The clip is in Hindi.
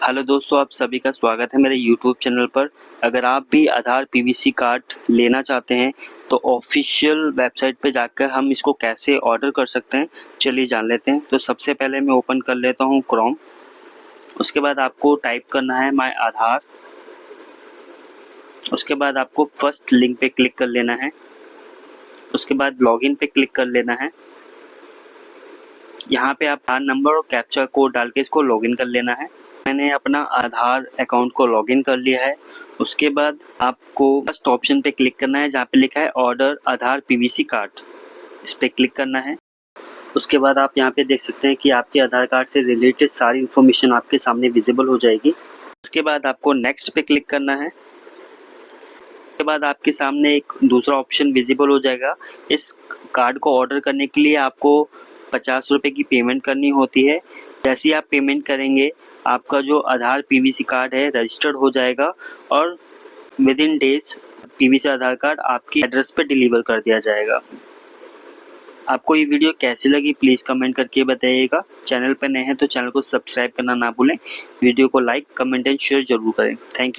हेलो दोस्तों, आप सभी का स्वागत है मेरे यूट्यूब चैनल पर। अगर आप भी आधार पीवीसी कार्ड लेना चाहते हैं तो ऑफिशियल वेबसाइट पे जाकर हम इसको कैसे ऑर्डर कर सकते हैं, चलिए जान लेते हैं। तो सबसे पहले मैं ओपन कर लेता हूँ क्रोम। उसके बाद आपको टाइप करना है माय आधार। उसके बाद आपको फर्स्ट लिंक पे क्लिक कर लेना है। उसके बाद लॉगिन पे क्लिक कर लेना है। यहाँ पे आप आधार नंबर और कैप्चा कोड डाल के इसको लॉगिन कर लेना है। मैंने अपना आधार अकाउंट को लॉगिन कर लिया है। उसके बाद आपको फर्स्ट ऑप्शन पे क्लिक करना है जहाँ पे लिखा है ऑर्डर आधार पीवीसी कार्ड, इस पे क्लिक करना है। उसके बाद आप यहाँ पे देख सकते हैं कि आपके आधार कार्ड से रिलेटेड सारी इन्फॉर्मेशन आपके सामने विजिबल हो जाएगी। उसके बाद आपको नेक्स्ट पे क्लिक करना है। उसके बाद आपके सामने एक दूसरा ऑप्शन विजिबल हो जाएगा। इस कार्ड को ऑर्डर करने के लिए आपको 50 रुपये की पेमेंट करनी होती है। जैसे ही आप पेमेंट करेंगे आपका जो आधार पीवीसी कार्ड है रजिस्टर्ड हो जाएगा और with in days PVC Aadhaar card आपकी एड्रेस पे डिलीवर कर दिया जाएगा। आपको ये वीडियो कैसी लगी प्लीज़ कमेंट करके बताइएगा। चैनल पर नए हैं तो चैनल को सब्सक्राइब करना ना भूलें। वीडियो को लाइक, कमेंट एंड शेयर जरूर करें। Thank you.